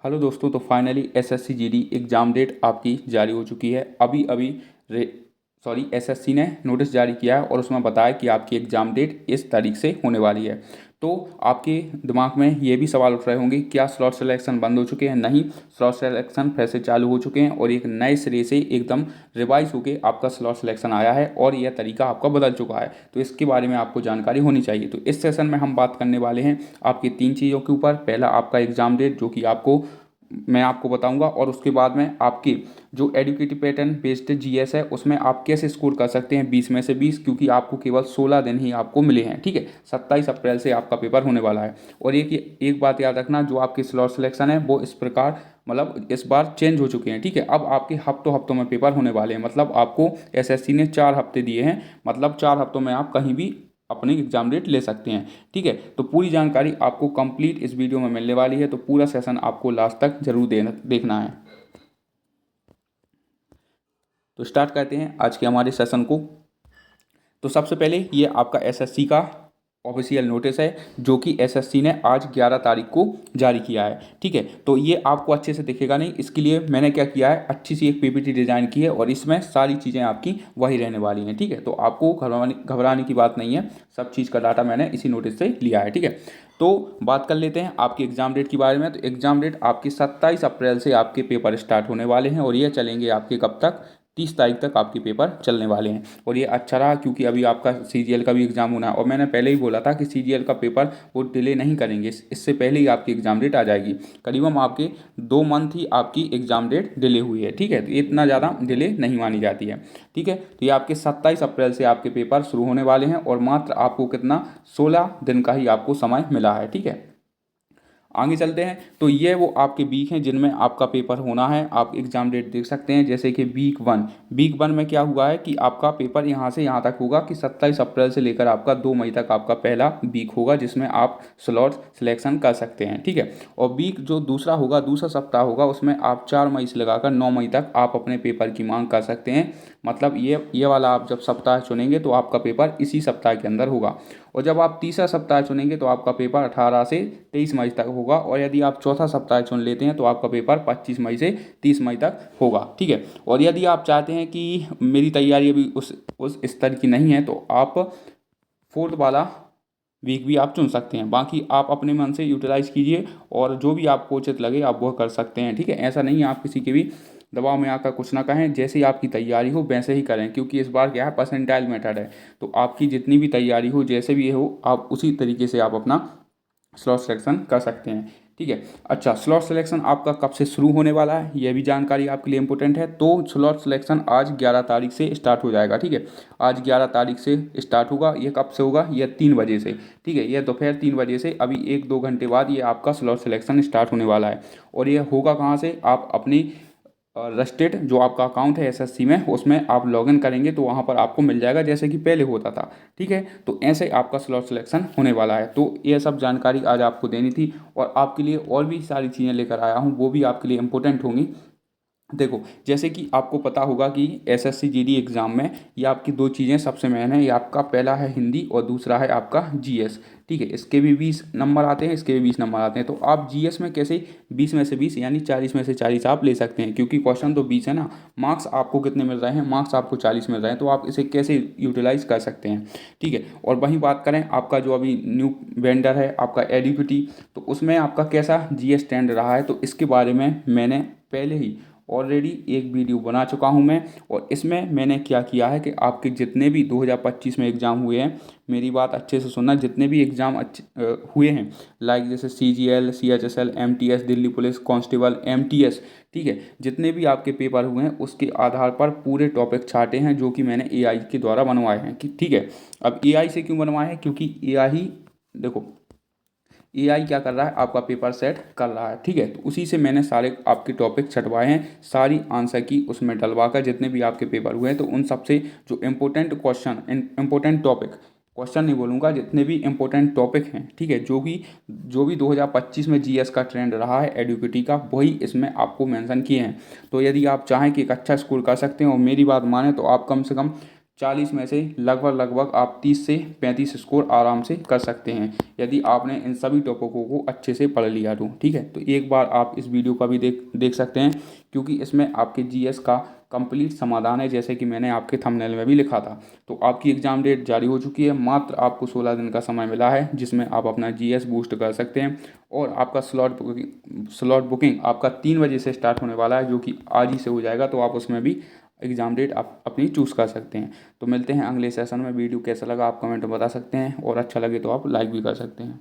Hello दोस्तों, तो finally SSC GD exam date आपकी जारी हो चुकी है। अभी अभी एसएससी ने नोटिस जारी किया है और उसमें बताया कि आपकी एग्ज़ाम डेट इस तारीख से होने वाली है। तो आपके दिमाग में ये भी सवाल उठ रहे होंगे, क्या स्लॉट सिलेक्शन बंद हो चुके हैं? नहीं, स्लॉट सिलेक्शन फिर से चालू हो चुके हैं और एक नए सिरे से एकदम रिवाइज होकर आपका स्लॉट सिलेक्शन आया है और यह तरीका आपका बदल चुका है। तो इसके बारे में आपको जानकारी होनी चाहिए। तो इस सेशन में हम बात करने वाले हैं आपकी तीन चीज़ों के ऊपर। पहला आपका एग्ज़ाम डेट, जो कि मैं आपको बताऊंगा, और उसके बाद में आपकी जो एडुकेटिव पैटर्न बेस्ड जीएस है उसमें आप कैसे स्कोर कर सकते हैं 20 में से 20, क्योंकि आपको केवल 16 दिन ही आपको मिले हैं। ठीक है, 27 अप्रैल से आपका पेपर होने वाला है। और एक बात याद रखना, जो आपकी स्लॉट सिलेक्शन है वो इस प्रकार मतलब इस बार चेंज हो चुके हैं। ठीक है, अब आपके हफ्तों हफ्तों में पेपर होने वाले हैं। मतलब आपको एसएससी ने 4 हफ्ते दिए हैं, मतलब 4 हफ्तों में आप कहीं भी अपनी एग्जाम डेट ले सकते हैं। ठीक है, तो पूरी जानकारी आपको कंप्लीट इस वीडियो में मिलने वाली है, तो पूरा सेशन आपको लास्ट तक जरूर देखना है। तो स्टार्ट करते हैं आज के हमारे सेशन को। तो सबसे पहले ये आपका एसएससी का ऑफिशियल नोटिस है, जो कि एसएससी ने आज 11 तारीख को जारी किया है। ठीक है, तो ये आपको अच्छे से दिखेगा नहीं, इसके लिए मैंने क्या किया है, अच्छी सी एक पीपीटी डिजाइन की है और इसमें सारी चीज़ें आपकी वही रहने वाली हैं। ठीक है, तो आपको घबराने की बात नहीं है, सब चीज़ का डाटा मैंने इसी नोटिस से लिया है। ठीक है, तो बात कर लेते हैं आपकी एग्जाम डेट के बारे में। तो एग्जाम डेट आपकी 27 अप्रैल से आपके पेपर स्टार्ट होने वाले हैं और ये चलेंगे आपके कब तक, 30 तारीख तक आपके पेपर चलने वाले हैं। और ये अच्छा रहा, क्योंकि अभी आपका सीजीएल का भी एग्ज़ाम होना है और मैंने पहले ही बोला था कि सीजीएल का पेपर वो डिले नहीं करेंगे, इससे पहले ही आपकी एग्ज़ाम डेट आ जाएगी। करीबन आपके 2 मंथ ही आपकी एग्ज़ाम डेट डिले हुई है। ठीक है, तो इतना ज़्यादा डिले नहीं मानी जाती है। ठीक है, तो ये आपके 27 अप्रैल से आपके पेपर शुरू होने वाले हैं और मात्र आपको कितना, 16 दिन का ही आपको समय मिला है। ठीक है, आगे चलते हैं। तो ये वो आपके वीक हैं जिनमें आपका पेपर होना है। आप एग्जाम डेट देख सकते हैं, जैसे कि वीक 1 में क्या हुआ है कि आपका पेपर यहाँ से यहाँ तक होगा कि 27 अप्रैल से लेकर आपका 2 मई तक आपका पहला वीक होगा, जिसमें आप स्लॉट सिलेक्शन कर सकते हैं। ठीक है, और वीक जो दूसरा होगा, दूसरा सप्ताह होगा, उसमें आप 4 मई से लगाकर 9 मई तक आप अपने पेपर की मांग कर सकते हैं। मतलब ये वाला आप जब सप्ताह चुनेंगे तो आपका पेपर इसी सप्ताह के अंदर होगा। और जब आप तीसरा सप्ताह चुनेंगे तो आपका पेपर 18 से 23 मई तक होगा। और यदि आप चौथा सप्ताह चुन लेते हैं तो आपका पेपर 25 मई से 30 मई तक होगा। ठीक है, और यदि आप चाहते हैं कि मेरी तैयारी अभी उस स्तर की नहीं है तो आप फोर्थ वाला वीक भी आप चुन सकते हैं। बाकी आप अपने मन से यूटिलाइज कीजिए और जो भी आपको उचित लगे आप वह कर सकते हैं। ठीक है, ऐसा नहीं है आप किसी के भी दबाव में आकर कुछ ना कहें, जैसे ही आपकी तैयारी हो वैसे ही करें, क्योंकि इस बार क्या है, परसेंटाइल मेथड है। तो आपकी जितनी भी तैयारी हो, जैसे भी हो, आप उसी तरीके से आप अपना स्लॉट सिलेक्शन कर सकते हैं। ठीक है, अच्छा, स्लॉट सिलेक्शन आपका कब से शुरू होने वाला है, यह भी जानकारी आपके लिए इंपॉर्टेंट है। तो स्लॉट सिलेक्शन आज 11 तारीख से स्टार्ट हो जाएगा। ठीक है, आज 11 तारीख से स्टार्ट होगा। यह कब से होगा, यह 3 बजे से। ठीक है, यह दोपहर 3 बजे से अभी 1-2 घंटे बाद ये आपका स्लॉट सिलेक्शन स्टार्ट होने वाला है। और यह होगा कहाँ से, आप अपनी रजिस्ट्रेड जो आपका अकाउंट है एसएससी में, उसमें आप लॉगिन करेंगे तो वहाँ पर आपको मिल जाएगा, जैसे कि पहले होता था। ठीक है, तो ऐसे आपका स्लॉट सिलेक्शन होने वाला है। तो ये सब जानकारी आज आपको देनी थी और आपके लिए और भी सारी चीज़ें लेकर आया हूँ, वो भी आपके लिए इंपॉर्टेंट होंगी। देखो, जैसे कि आपको पता होगा कि एसएससी जीडी एग्ज़ाम में ये आपकी दो चीज़ें सबसे मेन है। ये आपका पहला है हिंदी और दूसरा है आपका जीएस। ठीक है, इसके भी 20 नंबर आते हैं, इसके भी 20 नंबर आते हैं। तो आप जीएस में कैसे 20 में से 20 यानी 40 में से 40 आप ले सकते हैं, क्योंकि क्वेश्चन तो 20 है ना। मार्क्स आपको कितने मिल रहे हैं, मार्क्स आपको 40 मिल रहे हैं, तो आप इसे कैसे यूटिलाइज कर सकते हैं। ठीक है, और वहीं बात करें आपका जो अभी न्यू वेंडर है आपका एडिक्विटी, तो उसमें आपका कैसा जीएस ट्रेंड रहा है, तो इसके बारे में मैंने पहले ही ऑलरेडी एक वीडियो बना चुका हूं मैं। और इसमें मैंने क्या किया है कि आपके जितने भी 2025 में एग्ज़ाम हुए हैं, मेरी बात अच्छे से सुनना, जितने भी एग्ज़ाम हुए हैं, लाइक जैसे CGL, CHSL, MTS, Delhi police constable, MTS, ठीक है, जितने भी आपके पेपर हुए हैं उसके आधार पर पूरे टॉपिक छाटे हैं, जो कि मैंने एआई के द्वारा बनवाए हैं। कि ठीक है, अब एआई से क्यों बनवाए हैं, क्योंकि एआई, देखो, एआई क्या कर रहा है, आपका पेपर सेट कर रहा है। ठीक है, तो उसी से मैंने सारे आपके टॉपिक छटवाए हैं, सारी आंसर की उसमें डलवा कर, जितने भी आपके पेपर हुए हैं तो उन सबसे जो important question, important topic, question नहीं बोलूँगा, जितने भी इंपॉर्टेंट टॉपिक हैं, ठीक है, जो भी 2025 में जीएस का ट्रेंड रहा है एडुकेटी का, वही इसमें आपको मेंशन किए हैं। तो यदि आप चाहें कि एक अच्छा स्कोर कर सकते हैं और मेरी बात माने, तो आप कम से कम 40 में से लगभग आप 30 से 35 स्कोर आराम से कर सकते हैं यदि आपने इन सभी टॉपिकों को अच्छे से पढ़ लिया तो। ठीक है, तो एक बार आप इस वीडियो का भी देख सकते हैं, क्योंकि इसमें आपके जीएस का कंप्लीट समाधान है, जैसे कि मैंने आपके थंबनेल में भी लिखा था। तो आपकी एग्ज़ाम डेट जारी हो चुकी है, मात्र आपको 16 दिन का समय मिला है जिसमें आप अपना जीएस बूस्ट कर सकते हैं। और आपका स्लॉट बुकिंग आपका 3 बजे से स्टार्ट होने वाला है, जो कि आज ही से हो जाएगा। तो आप उसमें भी एग्ज़ाम डेट आप अपनी चूज़ कर सकते हैं। तो मिलते हैं अगले सेशन में। वीडियो कैसा लगा आप कमेंट में बता सकते हैं, और अच्छा लगे तो आप लाइक भी कर सकते हैं।